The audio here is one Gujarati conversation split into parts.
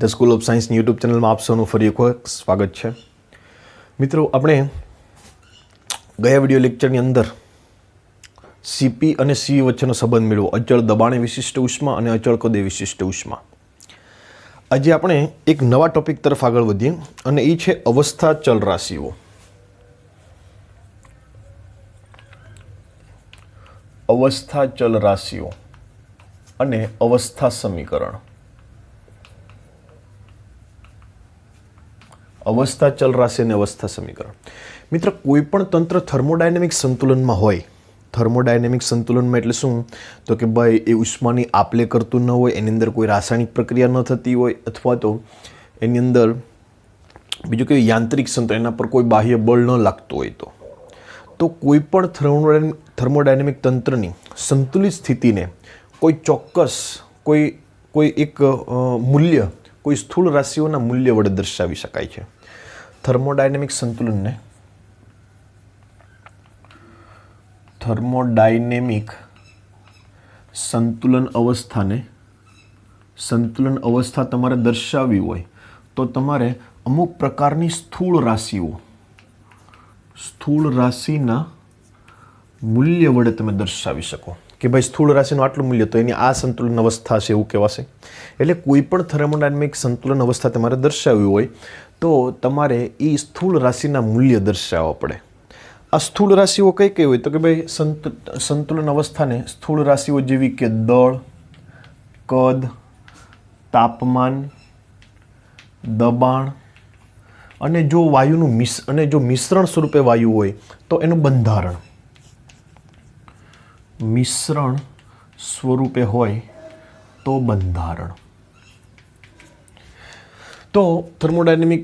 ધ સ્કૂલ ઓફ સાયન્સની યુટ્યુબ ચેનલમાં આપ સૌનું ફરી એક વખત સ્વાગત છે. મિત્રો, આપણે ગયા વિડીયો લેક્ચરની અંદર સીપી અને સી વચ્ચેનો સંબંધ મેળવો, અચળ દબાણે વિશિષ્ટ ઉષ્મા અને અચળ કદે વિશિષ્ટ ઉષ્મા. આજે આપણે એક નવા ટોપિક તરફ આગળ વધીએ અને એ છે અવસ્થા ચલ રાશિઓ. અવસ્થા ચલ રાશિઓ અને અવસ્થા સમીકરણ. અવસ્થા ચલ રાશિ અને અવસ્થા સમીકરણ. મિત્ર, કોઈ પણ તંત્ર થર્મોડાયનેમિક સંતુલનમાં હોય. થર્મોડાયનેમિક સંતુલનમાં એટલે શું? તો કે ભાઈ એ ઉષ્માની આપલે કરતું ન હોય, એની અંદર કોઈ રાસાયણિક પ્રક્રિયા ન થતી હોય, અથવા તો એની અંદર બીજું કે યાંત્રિક સંતુલન, એના પર કોઈ બાહ્ય બળ ન લાગતું હોય, તો કોઈ પણ થર્મોડાયનેમિક તંત્રની સંતુલિત સ્થિતિને કોઈ ચોક્કસ કોઈ એક મૂલ્ય, કોઈ સ્થૂળ રાશિઓના મૂલ્ય વડે દર્શાવી શકાય છે. થર્મોડાયનેમિક સંતુલન અવસ્થાને સંતુલન અવસ્થા તમારે દર્શાવવી હોય તો તમારે અમુક પ્રકારની સ્થૂળ રાશિના મૂલ્ય વડે તમે દર્શાવી શકો કે ભાઈ સ્થૂળ રાશિનું આટલું મૂલ્ય, તો એની આ સંતુલન અવસ્થા છે એવું કહેવાશે. એટલે કોઈ પણ થર્મોડાયનેમિક સંતુલન અવસ્થા તમારે દર્શાવવી હોય તો તમારે એ સ્થૂળ રાશિના મૂલ્ય દર્શાવવા પડે. આ સ્થૂળ રાશિઓ કઈ કઈ હોય? તો કે ભાઈ સંતુલન અવસ્થાને સ્થૂળ રાશિઓ જેવી કે દળ, કદ, તાપમાન, દબાણ અને જો વાયુનું મિશ્રણ સ્વરૂપે વાયુ હોય તો એનું બંધારણ. મિશ્રણ સ્વરૂપે હોય તો બંધારણ. તો થર્મોડાયનેમિક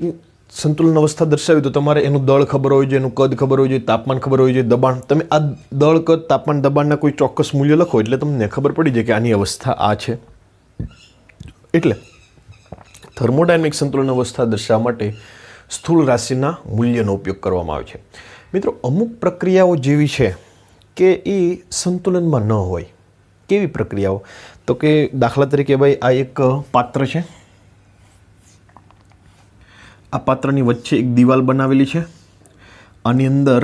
સંતુલન અવસ્થા દર્શાવી તો તમારે એનું દળ ખબર હોવી જોઈએ, એનું કદ ખબર હોવી જોઈએ, તાપમાન ખબર હોવી જોઈએ, દબાણ. તમે આ દળ, કદ, તાપમાન, દબાણના કોઈ ચોક્કસ મૂલ્ય લખો એટલે તમને ખબર પડી જાય કે આની અવસ્થા આ છે. એટલે થર્મોડાયનેમિક સંતુલન અવસ્થા દર્શાવવા માટે સ્થૂળ રાશિના મૂલ્યનો ઉપયોગ કરવામાં આવે છે. મિત્રો, અમુક પ્રક્રિયાઓ જેવી છે કે એ સંતુલનમાં ન હોય. કેવી પ્રક્રિયાઓ? તો કે દાખલા તરીકે ભાઈ આ એક પાત્ર છે. આ પાત્રની વચ્ચે એક દિવાલ બનાવેલી છે. આની અંદર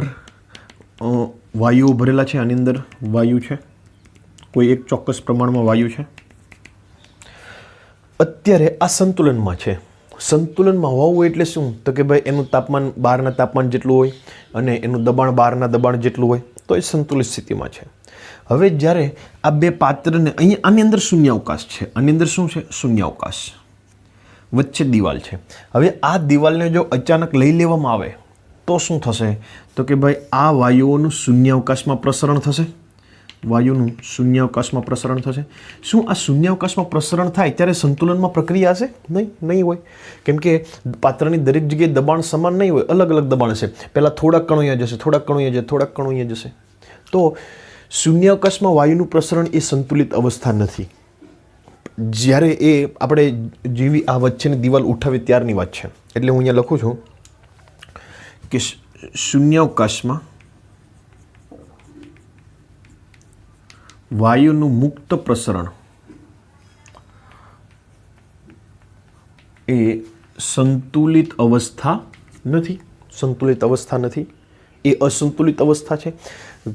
વાયુઓ ભરેલા છે. આની અંદર વાયુ છે, કોઈ એક ચોક્કસ પ્રમાણમાં વાયુ છે. અત્યારે આ સંતુલનમાં છે. સંતુલનમાં હોવું એટલે શું? તો કે ભાઈ એનું તાપમાન બહારના તાપમાન જેટલું હોય અને એનું દબાણ બહારના દબાણ જેટલું હોય તો એ સંતુલિત સ્થિતિમાં છે. હવે જ્યારે આ બે પાત્રને આની અંદર શૂન્યાવકાશ છે. આની અંદર શું છે? શૂન્યાવકાશ. વચ્ચે દિવાલ છે. હવે આ દિવાલને જો અચાનક લઈ લેવામાં આવે તો શું થશે? તો કે ભાઈ આ વાયુઓનું શૂન્યાવકાશમાં પ્રસરણ થશે. વાયુનું શૂન્યાવકાશમાં પ્રસરણ થશે. શું આ શૂન્યાવકાશમાં પ્રસરણ થાય ત્યારે સંતુલનમાં પ્રક્રિયા હશે? નહીં હોય. કેમ કે પાત્રની દરેક જગ્યાએ દબાણ સમાન નહીં હોય, અલગ અલગ દબાણ હશે. પહેલાં થોડાક કણો અહીંયા જશે, થોડાક કણો અહીંયા જશે, થોડાક કણો અહીંયા જશે. તો શૂન્યાવકાશમાં વાયુનું પ્રસરણ એ સંતુલિત અવસ્થા નથી. જ્યારે એ આપણે જેવી આ વચ્ચેની દિવાલ ઉઠાવી ત્યારની વાત છે. એટલે હું અહીંયા લખું છું કે શૂન્યાવકાશમાં વાયુનું મુક્ત પ્રસરણ એ સંતુલિત અવસ્થા નથી. સંતુલિત અવસ્થા નથી, એ અસંતુલિત અવસ્થા છે.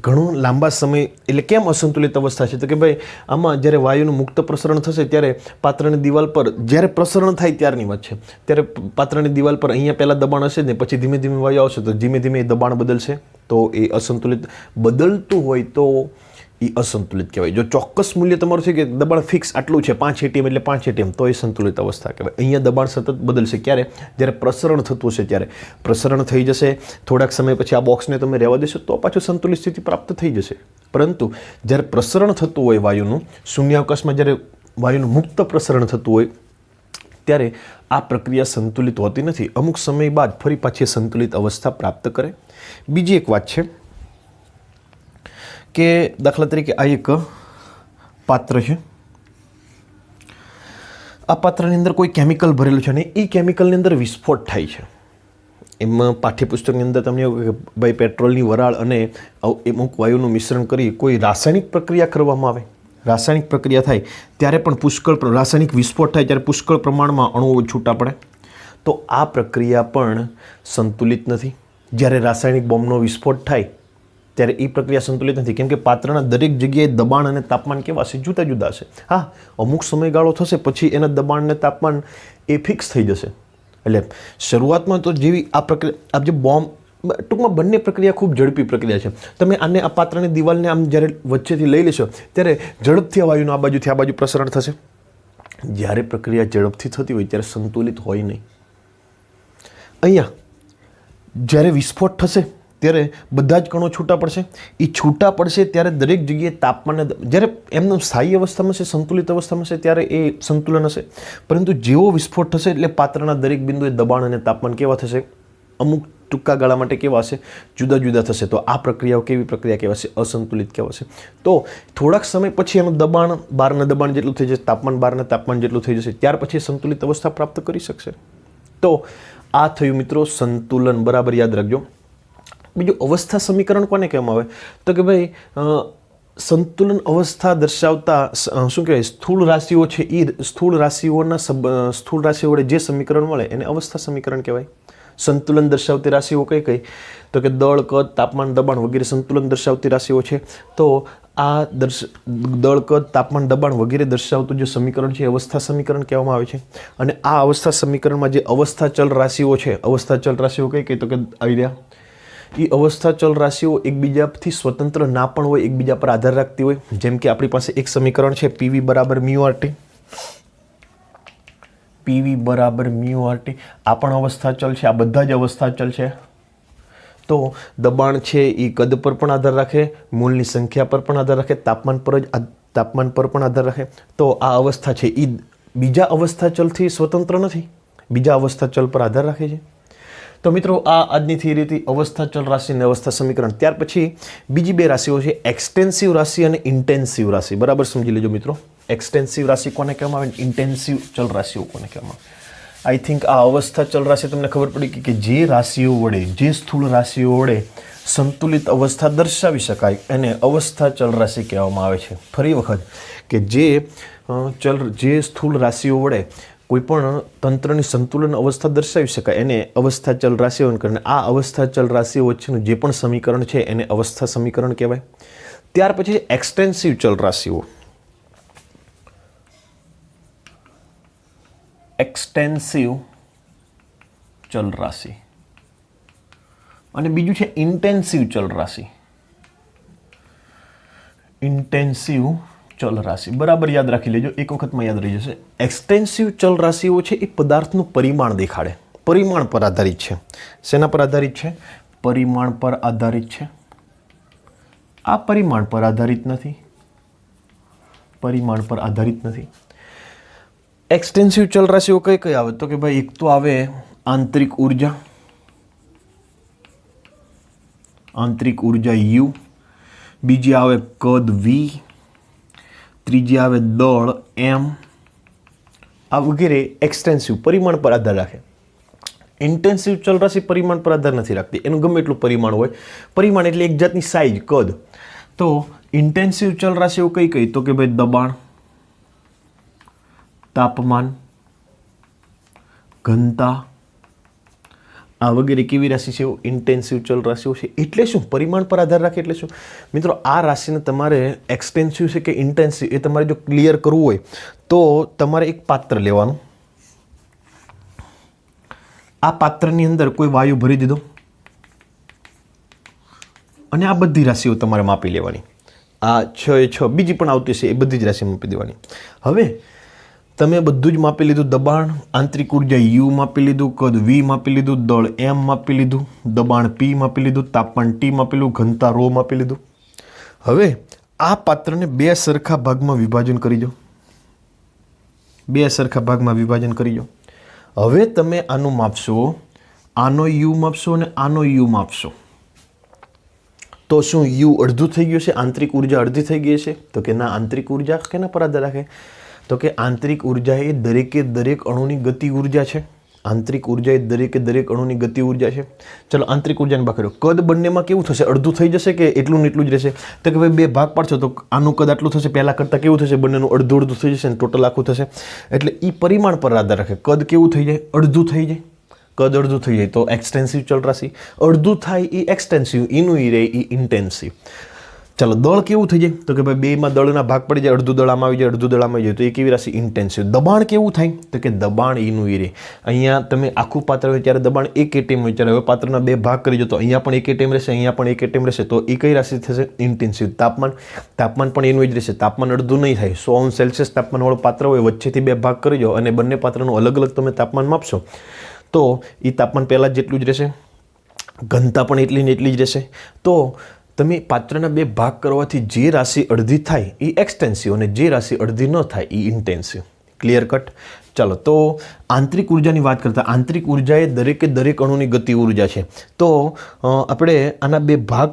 ઘણું લાંબા સમય. એટલે કેમ અસંતુલિત અવસ્થા છે? તો કે ભાઈ આમાં જ્યારે વાયુનું મુક્ત પ્રસરણ થશે ત્યારે પાત્રની દિવાલ પર જ્યારે પ્રસરણ થાય ત્યારની વાત છે. ત્યારે પાત્રની દિવાલ પર અહીંયા પહેલાં દબાણ હશે ને પછી ધીમે ધીમે વાયુ આવશે તો ધીમે ધીમે એ દબાણ બદલશે. તો એ અસંતુલિત બદલતું હોય તો એ અસંતુલિત કહેવાય. જો ચોક્કસ મૂલ્ય તમારું છે કે દબાણ ફિક્સ આટલું છે 5 atm એટલે 5 atm, તો એ સંતુલિત અવસ્થા કહેવાય. અહીંયા દબાણ સતત બદલશે. ક્યારે? જ્યારે પ્રસરણ થતું હશે ત્યારે પ્રસરણ થઈ જશે. થોડાક સમય પછી આ બોક્સને તમે રહેવા દેશો તો પાછું સંતુલિત સ્થિતિ પ્રાપ્ત થઈ જશે. પરંતુ જ્યારે પ્રસરણ થતું હોય વાયુનું, શૂન્યાવકાશમાં જ્યારે વાયુનું મુક્ત પ્રસરણ થતું હોય ત્યારે આ પ્રક્રિયા સંતુલિત હોતી નથી. અમુક સમય બાદ ફરી પાછી સંતુલિત અવસ્થા પ્રાપ્ત કરે. બીજી એક વાત છે કે દાખલા તરીકે આ એક પાત્ર છે. આ પાત્રની અંદર કોઈ કેમિકલ ભરેલું છે અને એ કેમિકલની અંદર વિસ્ફોટ થાય છે. એમાં પાઠ્યપુસ્તકની અંદર તમને એવું કે ભાઈ પેટ્રોલની વરાળ અને અમુક વાયુનું મિશ્રણ કરી કોઈ રાસાયણિક પ્રક્રિયા કરવામાં આવે રાસાયણિક પ્રક્રિયા થાય ત્યારે પણ રાસાયણિક વિસ્ફોટ થાય ત્યારે પુષ્કળ પ્રમાણમાં અણુઓ છૂટા પડે, તો આ પ્રક્રિયા પણ સંતુલિત નથી. જ્યારે રાસાયણિક બોમ્બનો વિસ્ફોટ થાય ત્યારે એ પ્રક્રિયા સંતુલિત નથી, કેમ કે પાત્રના દરેક જગ્યાએ દબાણ અને તાપમાન કેવા હશે? જુદા જુદા હશે. હા, અમુક સમયગાળો થશે પછી એના દબાણ અને તાપમાન એ ફિક્સ થઈ જશે. એટલે શરૂઆતમાં તો જેવી આ પ્રક્રિયા, આ જે બોમ્બ, ટૂંકમાં બંને પ્રક્રિયા ખૂબ ઝડપી પ્રક્રિયા છે. તમે આને આ પાત્રની દિવાલને આમ જ્યારે વચ્ચેથી લઈ લેશો ત્યારે ઝડપથી આ વાયુનું આ બાજુથી આ બાજુ પ્રસરણ થશે. જ્યારે પ્રક્રિયા ઝડપથી થતી હોય ત્યારે સંતુલિત હોય નહીં. અહીંયા જ્યારે વિસ્ફોટ થશે ત્યારે બધા જ કણો છૂટા પડશે. એ છૂટા પડશે ત્યારે દરેક જગ્યાએ તાપમાન, જ્યારે એમનો સ્થાયી અવસ્થામાં છે, સંતુલિત અવસ્થામાં છે ત્યારે એ સંતુલન હશે. પરંતુ જેવો વિસ્ફોટ થશે એટલે પાત્રના દરેક બિંદુએ દબાણ અને તાપમાન કેવા થશે? અમુક ટૂંકા ગાળા માટે કેવા હશે? જુદા જુદા થશે. તો આ પ્રક્રિયાઓ કેવી પ્રક્રિયા કહેવાશે? અસંતુલિત કહેવાશે. તો થોડાક સમય પછી એનું દબાણ બહારના દબાણ જેટલું થઈ જશે, તાપમાન બહારના તાપમાન જેટલું થઈ જશે, ત્યાર પછી સંતુલિત અવસ્થા પ્રાપ્ત કરી શકશે. તો આ થયું મિત્રો સંતુલન. બરાબર યાદ રાખજો. બીજું અવસ્થા સમીકરણ કોને કહેવામાં આવે? તો કે ભાઈ સંતુલન અવસ્થા દર્શાવતા શું કહેવાય, સ્થૂળ રાશિઓ છે, એ સ્થૂળ રાશિઓ વડે જે સમીકરણ મળે એને અવસ્થા સમીકરણ કહેવાય. સંતુલન દર્શાવતી રાશિઓ કઈ કઈ? તો કે દળ, કદ, તાપમાન, દબાણ વગેરે સંતુલન દર્શાવતી રાશિઓ છે. તો આ દળ, કદ, તાપમાન, દબાણ વગેરે દર્શાવતું જે સમીકરણ છે એ અવસ્થા સમીકરણ કહેવામાં આવે છે. અને આ અવસ્થા સમીકરણમાં જે અવસ્થા ચલ રાશિઓ છે, અવસ્થા ચલ રાશિઓ કઈ કઈ? તો કે આઈડિયા. એ અવસ્થા ચલ રાશિઓ એકબીજાથી સ્વતંત્ર ના પણ હોય, એકબીજા પર આધાર રાખતી હોય. જેમ કે આપણી પાસે એક સમીકરણ છે પીવી બરાબર મ્યુ આરટી. પીવી બરાબર મ્યુ આરટી આ પણ અવસ્થા ચલ છે. આ બધા જ અવસ્થા ચલ છે. તો દબાણ છે એ કદ પર પણ આધાર રાખે, મૂળની સંખ્યા પર પણ આધાર રાખે, તાપમાન પર પણ આધાર રાખે. તો આ અવસ્થા છે એ બીજા અવસ્થા ચલથી સ્વતંત્ર નથી, બીજા અવસ્થા ચલ પર આધાર રાખે છે. તો મિત્રો આ આજની થિયરીથી અવસ્થા ચલ રાશિ અને અવસ્થા સમીકરણ. ત્યાર પછી બીજી બે રાશિઓ છે એક્સટેન્સિવ રાશિ અને ઇન્ટેન્સિવ રાશિ. બરાબર સમજી લેજો મિત્રો. એક્સટેન્સિવ રાશિ કોને કહેવામાં આવે? ઇન્ટેન્સિવ ચલ રાશિઓ કોને કહેવામાં આવે? આઈ થિંક આ અવસ્થા ચલ રાશિ તમને ખબર પડી કે જે રાશિઓ વડે, જે સ્થૂળ રાશિઓ વડે સંતુલિત અવસ્થા દર્શાવી શકાય એને અવસ્થા ચલ રાશિ કહેવામાં આવે છે. ફરી વખત કે જે સ્થૂળ રાશિઓ વડે કોઈ પણ તંત્રની સંતુલન અવસ્થા દર્શાવી શકાય એને અવસ્થા ચલ રાશિઓ કરીને આ અવસ્થા ચલ રાશિઓ વચ્ચેનું જે પણ સમીકરણ છે એને અવસ્થા સમીકરણ કહેવાય. ત્યાર પછી એક્સટેન્સિવ ચલ રાશિઓ. એક્સટેન્સિવ ચલ રાશિ અને બીજું છે ઇન્ટેન્સિવ ચલ રાશિ. ઇન્ટેન્સિવ ચલ રાશિ બરાબર યાદ રાખી લેજો, એક વખતમાં યાદ રહી જશે. એક્સટેન્સિવ ચલ રાશિઓ છે એ પદાર્થનું પરિમાણ દેખાડે, પરિમાણ પર આધારિત છે. શેના પર આધારિત છે? પરિમાણ પર આધારિત છે. આ પરિમાણ પર આધારિત નથી, પરિમાણ પર આધારિત નથી. એક્સટેન્સિવ ચલ રાશિઓ કઈ કઈ આવે? તો કે ભાઈ એક તો આવે આંતરિક ઉર્જા, આંતરિક ઉર્જા U, બીજી આવે કદ V, ત્રીજી આવે દળ M. આ વગેરે એક્સટેન્સિવ પરિમાણ પર આધાર રાખે. ઇન્ટેન્સિવ ચલ રાશિ પરિમાણ પર આધાર નથી રાખતી, એનું ગમે એટલું પરિમાણ હોય. પરિમાણ એટલે એક જાતની સાઇઝ, કદ. તો ઇન્ટેન્સિવ ચલ રાશિઓ કઈ કઈ? તો કે ભાઈ દબાણ, તાપમાન, ઘનતા, આ વગેરે કેવી રાશિ છે? ઇન્ટેન્સિવ ચલ રાશિઓ છે. એટલે શું? પરિમાણ પર આધાર રાખે. એટલે શું મિત્રો? આ રાશિને તમારે એક્સટેન્સિવ છે કે ઇન્ટેન્સિવ એ તમારે જો ક્લિયર કરવું હોય તો તમારે એક પાત્ર લેવાનું. આ પાત્રની અંદર કોઈ વાયુ ભરી દીધો અને આ બધી રાશિઓ તમારે માપી લેવાની. આ 6 એ 6 બીજી પણ આવતી છે એ બધી જ રાશિ માપી દેવાની. હવે તમે બધું જ માપી લીધું. દબાણ, આંતરિક ઉર્જા U માપી લીધું, કદ V માપી લીધું, દળ M માપી લીધું, દબાણ P માપી લીધું, તાપમાન T માપી લીધું, ઘનતા ρ માપી લીધું. હવે આ પાત્રને બે સરખા ભાગમાં વિભાજન કરી દો. બે સરખા ભાગમાં વિભાજન કરી દો. હવે તમે આનું માપશો, આનો U માપશો અને આનો U માપશો. તો શું U અડધું થઈ ગયું છે? આંતરિક ઉર્જા અડધી થઈ ગઈ છે? તો કે ના. આંતરિક ઉર્જા કેના પર આધાર રાખે? તો કે આંતરિક ઉર્જા એ દરેકે દરેક અણુની ગતિ ઉર્જા છે. આંતરિક ઉર્જા એ દરેકે દરેક અણુની ગતિ ઉર્જા છે. ચલો આંતરિક ઉર્જાને ભાગ કર્યો. કદ બંનેમાં કેવું થશે? અડધું થઈ જશે કે એટલું ને એટલું જ રહેશે? તો કે ભાઈ બે ભાગ પાડશો તો આનું કદ આટલું થશે, પહેલાં કરતાં કેવું થશે? બંનેનું અડધું અડધું થઈ જશે ને ટોટલ આખું થશે. એટલે એ પરિમાણ પર આધાર રાખે. કદ કેવું થઈ જાય? અડધું થઈ જાય. કદ અડધું થઈ જાય તો એક્સટેન્સિવ ચલ રાશિ. અડધું થાય એ એક્સટેન્સિવ, એનું એ રહે એ ઇન્ટેન્સિવ. ચાલો દળ કેવું થઈ જાય? તો કે ભાઈ બેમાં દળના ભાગ પડી જાય, અડધું દળ આમાં આવી જાય, અડધું દળ આમાં આવી જાય, તો એ કેવી રાશિ? ઇન્ટેન્સિવ. દબાણ કેવું થાય? તો કે દબાણ એનું એ રહે. અહીંયા તમે આખું પાત્ર હોય ત્યારે દબાણ એક એટીએમ હોય, ત્યારે હવે પાત્રના બે ભાગ કરી દો તો અહીંયા પણ એક એટીએમ રહેશે, અહીંયા પણ એક એટીએમ રહેશે, તો એ કઈ રાશિ થશે? ઇન્ટેન્સિવ. તાપમાન પણ એનું જ રહેશે. તાપમાન અડધું નહીં થાય. 100°C તાપમાનવાળું પાત્ર હોય, વચ્ચેથી બે ભાગ કરી દો અને બંને પાત્રનું અલગ અલગ તમે તાપમાન માપશો તો એ તાપમાન પહેલાં જ જેટલું જ રહેશે, ઘનતા પણ એટલી ને એટલી જ રહેશે. તો તમે પાત્રના બે ભાગ કરવાથી જે રાશિ અડધી થાય એ એક્સટેન્સિવ અને જે રાશિ અડધી ન થાય એ ઇન્ટેન્સિવ. Clear cut? ચાલો તો આંતરિક ઉર્જાની વાત કરતા, આંતરિક ઉર્જા એ દરેકે દરેક અણુની ગતિ ઉર્જા છે. તો આપણે આના બે ભાગ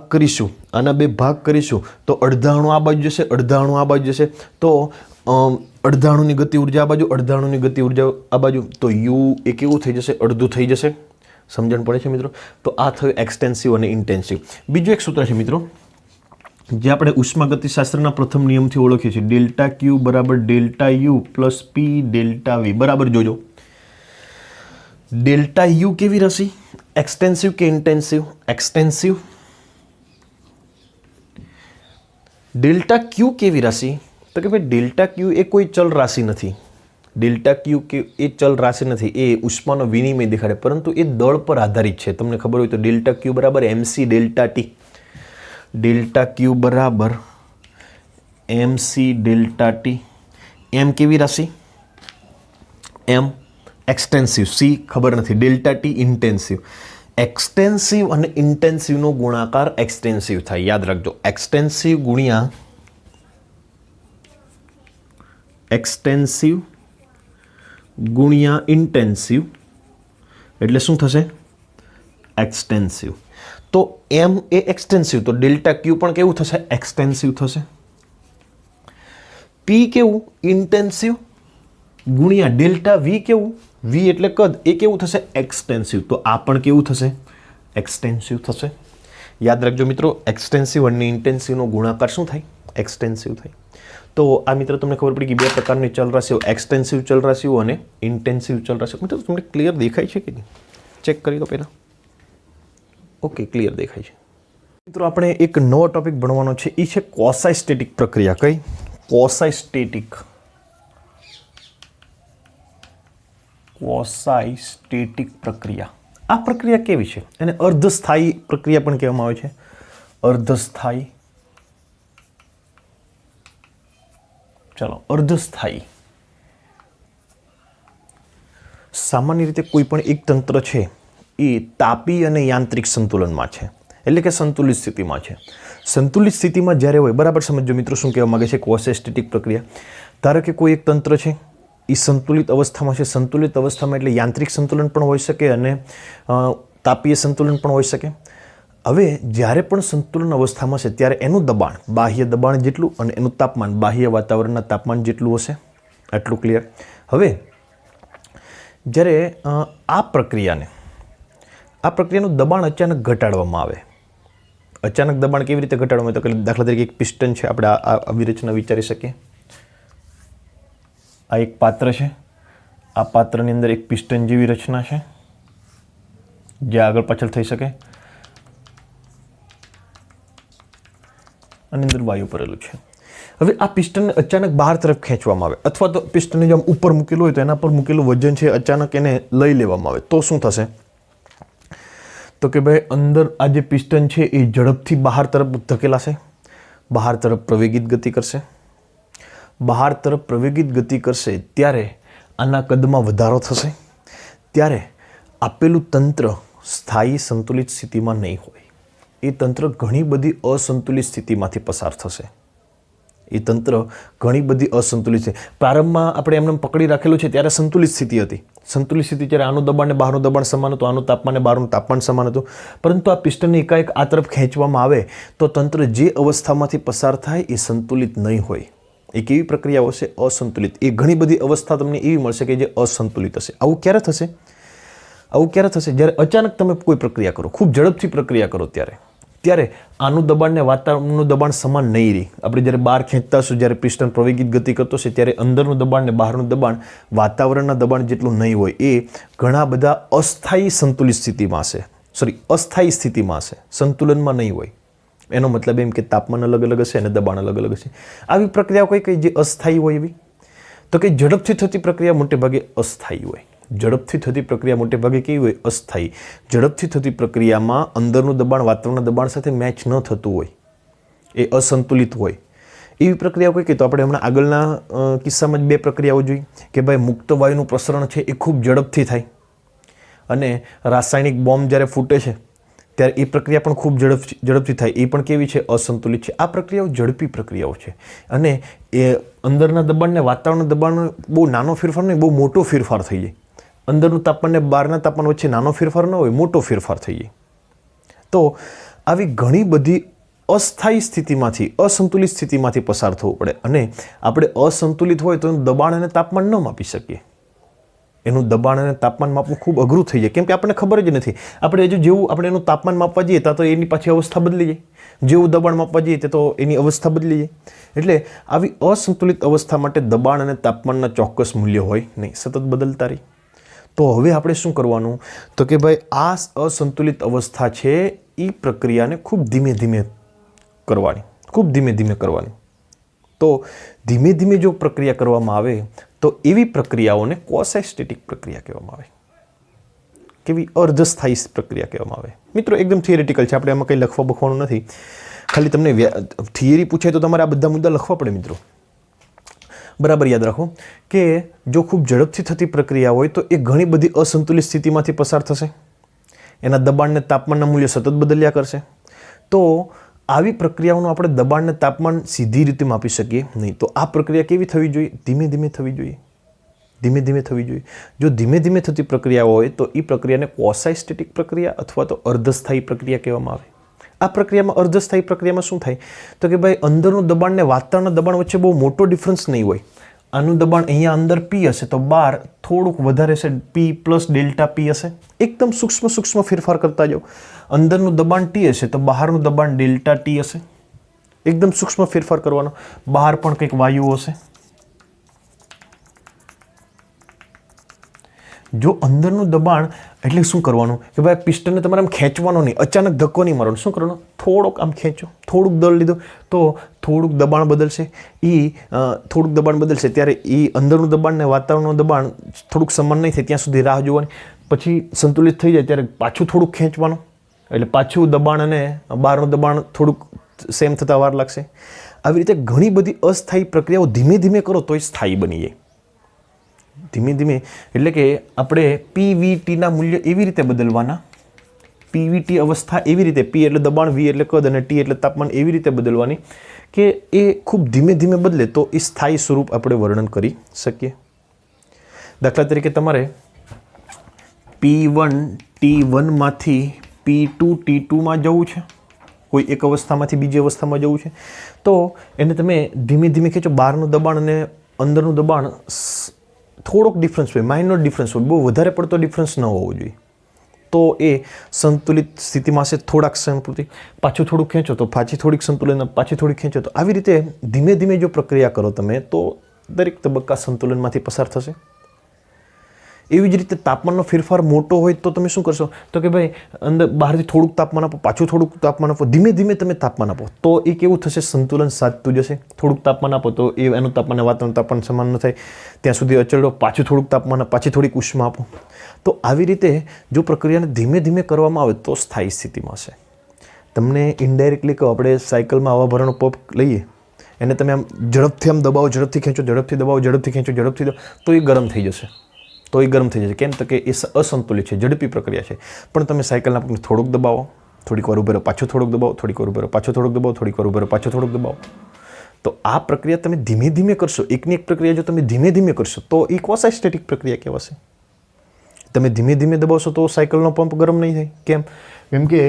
કરીશું, તો અડધા અણુ આ બાજુ જશે, અડધા અણુ આ બાજુ જશે. તો અડધા અણુની ગતિ ઉર્જા આ બાજુ, અડધા અણુની ગતિ ઉર્જા આ બાજુ, તો યુ એ કેવું થઈ જશે? અડધું થઈ જશે. સમજણ પડે છે મિત્રો? તો આ થયું એક્સટેન્સિવ અને ઇન્ટેન્સિવ. બીજું એક સૂત્ર છે મિત્રો જે આપણે ઉષ્માગતિશાસ્ત્રના પ્રથમ નિયમથી ઓળખીએ છીએ. ડેલ્ટા ક્યુ બરાબર delta U plus P delta V. બરાબર જોજો. ડેલ્ટા યુ કેવી રાશિ? એક્સટેન્સિવ કે ઇન્ટેન્સિવ? એક્સટેન્સિવ. ડેલ્ટા ક્યુ કેવી રાશિ? તો કે ભાઈ ડેલ્ટા ક્યુ એ કોઈ ચલ રાશિ નથી. ડેલ્ટા ક્યુ કે એ ચલ રાશિ નથી, એ ઉષ્માનો વિનિમય દેખાડે, પરંતુ એ દળ પર આધારિત છે. તમને ખબર હોય તો ડેલ્ટા ક્યુ બરાબર MC delta T. Delta Q બરાબર MC ડેલ્ટા ટી. એમ કેવી રાશિ? એમ એક્સટેન્સિવ. સી ખબર નથી. Delta T intensive. એક્સટેન્સિવ અને ઇન્ટેન્સિવનો ગુણાકાર એક્સટેન્સિવ થાય. યાદ રાખજો. એક્સટેન્સિવ ગુણ્યા એક્સટેન્સિવ ગુણ્યા ઇન્ટેન્સિવ એટલે શું થશે? એક્સટેન્સિવ. તો એમ એ એક્સટેન્સિવ, તો ડેલ્ટા ક્યુ પણ કેવું થશે? એક્સટેન્સિવ થશે. પી કેવું? ઇન્ટેન્સિવ ગુણ્યા ડેલ્ટા વી કેવું? વી એટલે કદ, એ કેવું થશે? એક્સટેન્સિવ. તો આ પણ કેવું થશે? એક્સટેન્સિવ થશે. યાદ રાખજો મિત્રો, એક્સટેન્સિવ અને ઇન્ટેન્સિવનો ગુણાકાર શું થાય? એક્સટેન્સિવ થાય. તો આ મિત્રો તમને ખબર પડી કે બે પ્રકારની ચલ રાશિઓ, એક્સટેન્સિવ ચલ રાશિઓ અને ઇન્ટેન્સિવ ચલ રાશિઓ. મિત્રો તમને ક્લિયર દેખાય છે કે નહીં? ચેક કરી દો પહેલાં. ઓકે, ક્લિયર દેખાય છે. મિત્રો આપણે એક નવો ટોપિક ભણવાનો છે, એ છે ક્વોસાઇસ્ટેટિક પ્રક્રિયા. કઈ? ક્વોસાઇસ્ટેટિક. ક્વોસાઇસ્ટેટિક પ્રક્રિયા. આ પ્રક્રિયા કેવી છે? એને અર્ધસ્થાયી પ્રક્રિયા પણ કહેવામાં આવે છે. અર્ધસ્થાયી. ચાલો, અર્ધસ્થાયી. સામાન્ય રીતે કોઈ પણ એક તંત્ર છે એ તાપી અને યાંત્રિક સંતુલનમાં છે, એટલે કે સંતુલિત સ્થિતિમાં છે. સંતુલિત સ્થિતિમાં જ્યારે હોય, બરાબર સમજો મિત્રો શું કહેવા માગે છે ક્વોસાઇસ્ટેટિક પ્રક્રિયા. ધારો કે કોઈ એક તંત્ર છે એ સંતુલિત અવસ્થામાં છે. સંતુલિત અવસ્થામાં એટલે યાંત્રિક સંતુલન પણ હોઈ શકે અને તાપીય સંતુલન પણ હોઈ શકે. હવે જ્યારે પણ સંતુલન અવસ્થામાં છે ત્યારે એનું દબાણ બાહ્ય દબાણ જેટલું અને એનું તાપમાન બાહ્ય વાતાવરણના તાપમાન જેટલું હશે. આટલું ક્લિયર? હવે જ્યારે આ પ્રક્રિયાનું દબાણ અચાનક ઘટાડવામાં આવે. અચાનક દબાણ કેવી રીતે ઘટાડવામાં આવે? તો દાખલા તરીકે એક પિસ્ટન છે, આપણે આવી રચના વિચારી શકીએ. આ એક પાત્ર છે, આ પાત્રની અંદર એક પિસ્ટન જેવી રચના છે જે આગળ પાછળ થઈ શકે. આની અંદર વાયુ ભરેલું છે. હવે આ પિસ્ટનને અચાનક બહાર તરફ ખેંચવામાં આવે, અથવા તો પિસ્ટનને જેમ ઉપર મૂકેલું હોય તો એના પર મૂકેલું વજન છે અચાનક એને લઈ લેવામાં આવે, તો શું થશે? તો કે ભાઈ અંદર આ જે પિસ્ટન છે એ ઝડપથી બહાર તરફ ધકેલાશે, બહાર તરફ પ્રવેગિત ગતિ કરશે. બહાર તરફ પ્રવેગિત ગતિ કરશે ત્યારે આના કદમાં વધારો થશે. ત્યારે આપેલું તંત્ર સ્થાયી સંતુલિત સ્થિતિમાં નહીં હોય. એ તંત્ર ઘણી બધી અસંતુલિત સ્થિતિમાંથી પસાર થશે. એ તંત્ર ઘણી બધી અસંતુલિત છે. પ્રારંભમાં આપણે એમને પકડી રાખેલું છે ત્યારે સંતુલિત સ્થિતિ હતી. સંતુલિત સ્થિતિ જ્યારે આનું દબાણ ને બહારનું દબાણ સમાન હતું, આનું તાપમાન ને બહારનું તાપમાન સમાન હતું. પરંતુ આ પિસ્ટનને એકાએક આ તરફ ખેંચવામાં આવે તો તંત્ર જે અવસ્થામાંથી પસાર થાય એ સંતુલિત નહીં હોય. એ કેવી પ્રક્રિયાઓ છે? અસંતુલિત. એ ઘણી બધી અવસ્થા તમને એવી મળશે કે જે અસંતુલિત હશે. આવું ક્યારે થશે? આવું ક્યારે થશે? જ્યારે અચાનક તમે કોઈ પ્રક્રિયા કરો, ખૂબ ઝડપથી પ્રક્રિયા કરો ત્યારે આનું દબાણ ને વાતાવરણનું દબાણ સમાન નહીં રહે. આપણે જ્યારે બહાર ખેંચતા હશું, જ્યારે પિસ્ટન પ્રવેગિત ગતિ કરતો હશે, ત્યારે અંદરનું દબાણ ને બહારનું દબાણ વાતાવરણના દબાણ જેટલું નહીં હોય. એ ઘણા બધા અસ્થાયી સંતુલિત સ્થિતિમાં હશે, અસ્થાયી સ્થિતિમાં હશે, સંતુલનમાં નહીં હોય. એનો મતલબ એમ કે તાપમાન અલગ અલગ હશે અને દબાણ અલગ અલગ હશે. આવી પ્રક્રિયાઓ કઈ જે અસ્થાયી હોય એવી? તો કે ઝડપથી થતી પ્રક્રિયા મોટે ભાગે અસ્થાયી હોય. ઝડપથી થતી પ્રક્રિયા મોટે ભાગે કેવી હોય? અસ્થાયી. ઝડપથી થતી પ્રક્રિયામાં અંદરનું દબાણ વાતાવરણના દબાણ સાથે મેચ ન થતું હોય, એ અસંતુલિત હોય. એવી પ્રક્રિયાઓ કઈ કઈ? તો આપણે હમણાં આગળના કિસ્સામાં જ બે પ્રક્રિયાઓ જોઈ કે ભાઈ મુક્ત વાયુનું પ્રસરણ છે એ ખૂબ ઝડપથી થાય અને રાસાયણિક બોમ્બ જ્યારે ફૂટે છે ત્યારે એ પ્રક્રિયા પણ ખૂબ ઝડપથી થાય. એ પણ કેવી છે? અસંતુલિત છે. આ પ્રક્રિયાઓ ઝડપી પ્રક્રિયાઓ છે અને એ અંદરના દબાણને વાતાવરણના દબાણનો બહુ નાનો ફેરફાર નહીં, બહુ મોટો ફેરફાર થઈ જાય. અંદરનું તાપમાન ને બહારના તાપમાન વચ્ચે નાનો ફેરફાર ન હોય, મોટો ફેરફાર થઈ જાય. તો આવી ઘણી બધી અસ્થાયી સ્થિતિમાંથી, અસંતુલિત સ્થિતિમાંથી પસાર થવું પડે અને આપણે અસંતુલિત હોય તો એનું દબાણ અને તાપમાન ન માપી શકીએ. એનું દબાણ અને તાપમાન માપવું ખૂબ અઘરું થઈ જાય, કેમ કે આપણને ખબર જ નથી. આપણે જેવું આપણે એનું તાપમાન માપવા જઈએ તો એની પાછી અવસ્થા બદલી જાય, જેવું દબાણ માપવા જઈએ તો એની અવસ્થા બદલી જાય. એટલે આવી અસંતુલિત અવસ્થા માટે દબાણ અને તાપમાનના ચોક્કસ મૂલ્ય હોય નહીં, સતત બદલતા રહી. તો હવે આપણે શું કરવાનું? તો કે ભાઈ આ અસંતુલિત અવસ્થા છે એ પ્રક્રિયાને ખૂબ ધીમે ધીમે કરવાની, ખૂબ ધીમે ધીમે કરવાની. તો ધીમે ધીમે જો પ્રક્રિયા કરવામાં આવે તો એવી પ્રક્રિયાઓને ક્વોસાઇસ્ટેટિક પ્રક્રિયા કહેવામાં આવે. કેવી? અર્ધસ્થાયી પ્રક્રિયા કહેવામાં આવે. મિત્રો એકદમ થિયરેટિકલ છે, આપણે આમાં કંઈ લખવા બખવાનું નથી. ખાલી તમને થિયરી પૂછાય તો તમારે આ બધા મુદ્દા લખવા પડે મિત્રો. બરાબર યાદ રાખો કે જો ખૂબ ઝડપથી થતી પ્રક્રિયા હોય તો એ ઘણી બધી અસંતુલિત સ્થિતિમાંથી પસાર થશે. એના દબાણને તાપમાનના મૂલ્ય સતત બદલ્યા કરશે. તો આવી પ્રક્રિયાઓનું આપણે દબાણને તાપમાન સીધી રીતે માપી શકીએ નહીં. તો આ પ્રક્રિયા કેવી થવી જોઈએ? ધીમે ધીમે થવી જોઈએ, ધીમે ધીમે થવી જોઈએ. જો ધીમે ધીમે થતી પ્રક્રિયા હોય તો એ પ્રક્રિયાને ક્વોસાઇસ્ટેટિક પ્રક્રિયા અથવા તો અર્ધસ્થાયી પ્રક્રિયા કહેવામાં આવે. આ પ્રક્રિયામાં, અર્ધસ્થાયી પ્રક્રિયામાં શું થાય? તો કે ભાઈ અંદરનું દબાણ ને વાતાવરણના દબાણ વચ્ચે બહુ મોટો ડિફરન્સ નહીં હોય. આનું દબાણ અહીંયા અંદર P હશે તો બહાર થોડુંક વધારે હશે, P પ્લસ ડેલ્ટા P હશે. એકદમ સૂક્ષ્મ ફેરફાર કરતા જાઓ. અંદરનું દબાણ T હશે તો બહારનું દબાણ ડેલ્ટા T હશે. એકદમ સૂક્ષ્મ ફેરફાર કરવાનો. બહાર પણ કંઈક વાયુઓ હશે. જો અંદરનું દબાણ એટલે શું કરવાનું કે ભાઈ પિસ્ટનને તમારે આમ ખેંચવાનો નહીં, અચાનક ધક્કો નહીં મારવાનો. શું કરવાનું? થોડોક આમ ખેંચો, થોડુંક દળ લીધો તો થોડુંક દબાણ બદલશે. થોડુંક દબાણ બદલશે ત્યારે એ અંદરનું દબાણ ને વાતાવરણનું દબાણ થોડુંક સમાન નહીં થાય ત્યાં સુધી રાહ જોવાની. પછી સંતુલિત થઈ જાય ત્યારે પાછું થોડુંક ખેંચવાનું, એટલે પાછું દબાણ અને બહારનું દબાણ થોડુંક સેમ થતાં વાર લાગશે. આવી રીતે ઘણી બધી અસ્થાયી પ્રક્રિયાઓ ધીમે ધીમે કરો તો એ સ્થાયી બની જાય. ધીમે ધીમે એટલે કે આપણે પીવીટીના મૂલ્ય એવી રીતે બદલવાના, પીવીટી અવસ્થા એવી રીતે, P એટલે દબાણ, V એટલે કદ અને T એટલે તાપમાન એવી રીતે બદલવાની કે એ ખૂબ ધીમે ધીમે બદલે તો એ સ્થાયી સ્વરૂપ આપણે વર્ણન કરી શકીએ. દાખલા તરીકે તમારે P1 T1માંથી P2 T2માં જવું છે, કોઈ એક અવસ્થામાંથી બીજી અવસ્થામાં જવું છે, તો એને તમે ધીમે ધીમે ખેંચો. બહારનું દબાણ અને અંદરનું દબાણ થોડોક ડિફરન્સ હોય, માઇનોર ડિફરન્સ હોય, બહુ વધારે પડતો ડિફરન્સ ન હોવો જોઈએ. તો એ સંતુલિત સ્થિતિમાં હશે. થોડાક સમય પૂરતી પાછું થોડુંક ખેંચો તો પાછી થોડીક સંતુલન, પાછી થોડીક ખેંચો તો આવી રીતે ધીમે ધીમે જો પ્રક્રિયા કરો તમે તો દરેક તબક્કા સંતુલનમાંથી પસાર થશે. એવી જ રીતે તાપમાનનો ફેરફાર મોટો હોય તો તમે શું કરશો? તો કે ભાઈ અંદર બહારથી થોડુંક તાપમાન આપો, પાછું થોડુંક તાપમાન આપો, ધીમે ધીમે તમે તાપમાન આપો તો એ કેવું થશે? સંતુલન સાધતું જશે. થોડુંક તાપમાન આપો તો એનું તાપમાન વાતાવરણ તાપમાન સમાન ન થાય ત્યાં સુધી અચળ રહો. પાછું થોડુંક તાપમાન, પાછી થોડીક ઉષ્મા આપો. તો આવી રીતે જો પ્રક્રિયાને ધીમે ધીમે કરવામાં આવે તો સ્થાયી સ્થિતિમાં હશે. તમને ઇનડાયરેક્ટલી કહો, આપણે સાયકલમાં હવા ભરાનો પંપ લઈએ, એને તમે આમ ઝડપથી આમ દબાવો, ઝડપથી ખેંચો, ઝડપથી દબાવો, ઝડપથી ખેંચો, ઝડપથી દબાવો તો એ ગરમ થઈ જશે. કેમ? તો કે એ અસંતુલિત છે, ઝડપી પ્રક્રિયા છે. પણ તમે સાયકલના પગને થોડુંક દબાવો, થોડીક વાર ઉભો રહો, પાછું થોડુંક દબાવો, થોડીક વાર ઉભો રહો, પાછું થોડુંક દબાવો, થોડીક વાર ઉભો રહો, પાછું થોડુંક દબાવો. તો આ પ્રક્રિયા તમે ધીમે ધીમે કરશો. એકની એક પ્રક્રિયા જો તમે ધીમે ધીમે કરશો તો એ ક્વોસાઇસ્ટેટિક પ્રક્રિયા કહેવાશે. તમે ધીમે ધીમે દબાવશો તો સાયકલનો પંપ ગરમ નહીં થાય. કેમ? કેમ કે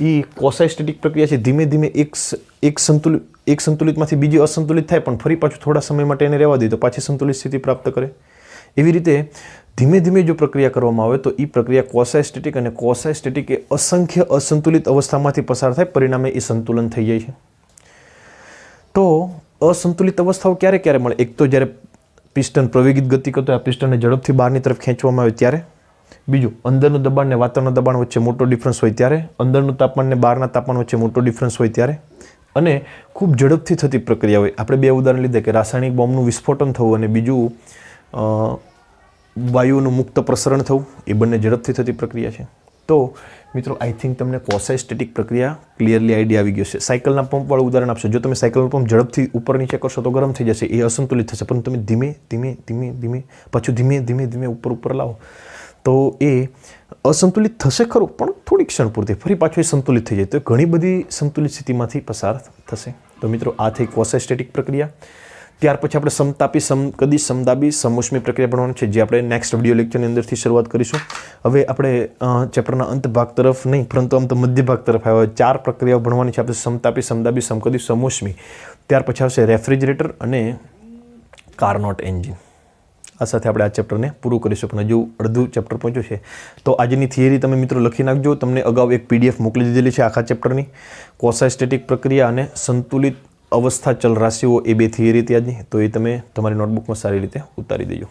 એ ક્વોસાઇસ્ટેટિક પ્રક્રિયા છે. ધીમે ધીમે એક સંતુલિતમાંથી બીજી અસંતુલિત થાય પણ ફરી પાછું થોડા સમય માટે એને રહેવા દે તો પાછી સંતુલિત સ્થિતિ પ્રાપ્ત કરે. એવી રીતે ધીમે ધીમે જો પ્રક્રિયા કરવામાં આવે તો એ પ્રક્રિયા ક્વોસાઇસ્ટેટિક, અને ક્વોસાઇસ્ટેટિક એ અસંખ્ય અસંતુલિત અવસ્થામાંથી પસાર થાય, પરિણામે એ સંતુલન થઈ જાય છે. તો અસંતુલિત અવસ્થાઓ ક્યારે ક્યારે મળે? એક તો જ્યારે પિસ્ટન પ્રવેગિત ગતિ કરતો હોય, આ પિસ્ટનને ઝડપથી બહારની તરફ ખેંચવામાં આવે ત્યારે. બીજું, અંદરનું દબાણ ને વાતાવરણના દબાણ વચ્ચે મોટો ડિફરન્સ હોય ત્યારે. અંદરનું તાપમાન ને બહારના તાપમાન વચ્ચે મોટો ડિફરન્સ હોય ત્યારે. અને ખૂબ ઝડપથી થતી પ્રક્રિયા હોય. આપણે 2 ઉદાહરણ લીધા કે રાસાયણિક બોમ્બનું વિસ્ફોટન થવું અને બીજું વાયુનું મુક્ત પ્રસરણ થવું. એ બંને ઝડપથી થતી પ્રક્રિયા છે. તો મિત્રો, આઈ થિંક તમને ક્વોસાઇસ્ટેટિક પ્રક્રિયા ક્લિયરલી આઈડિયા આવી ગયો છે. સાયકલના પંપવાળું ઉદાહરણ આપશો. જો તમે સાયકલનો પંપ ઝડપથી ઉપર નીચે કરશો તો ગરમ થઈ જશે, એ અસંતુલિત થશે. પણ તમે ધીમે ધીમે ધીમે ધીમે પાછું ધીમે ધીમે ધીમે ઉપર લાવો તો એ અસંતુલિત થશે ખરું, પણ થોડી ક્ષણ પૂરતી, ફરી પાછું એ સંતુલિત થઈ જાય. તો ઘણી બધી સંતુલિત સ્થિતિમાંથી પસાર થશે. તો મિત્રો, આ થઈ ક્વોસાઇસ્ટેટિક પ્રક્રિયા. ત્યાર પછી આપણે સમતાપી, સમકદી, સમદાબી, સમઉષ્મી પ્રક્રિયા ભણવાની છે, જે આપણે નેક્સ્ટ વિડીયો લેક્ચરની અંદરથી શરૂઆત કરીશું. હવે આપણે ચેપ્ટરના અંત ભાગ તરફ નહીં, પરંતુ આમ તો મધ્ય ભાગ તરફ આવ્યા. 4 પ્રક્રિયાઓ ભણવાની છે આપણે: સમતાપી, સમદાબી, સમકદી, સમઉષ્મી. ત્યાર પછી આવશે રેફ્રિજરેટર અને કાર્નોટ એન્જિન. આ સાથે આપણે આ ચેપ્ટરને પૂરું કરીશું, પણ હજુ અડધું ચેપ્ટર પહોંચ્યું છે. તો આજની થિયરી તમે મિત્રો લખી નાખજો. તમને અગાઉ એક PDF મોકલી દીધેલી છે આખા ચેપ્ટરની. ક્વોસાઇસ્ટેટિક પ્રક્રિયા અને સંતુલિત અવસ્થા ચલ રાશિઓ, એ 2 થિયરી હતી આજની. તો એ તમે તમારી નોટબુકમાં સારી રીતે ઉતારી દેજો.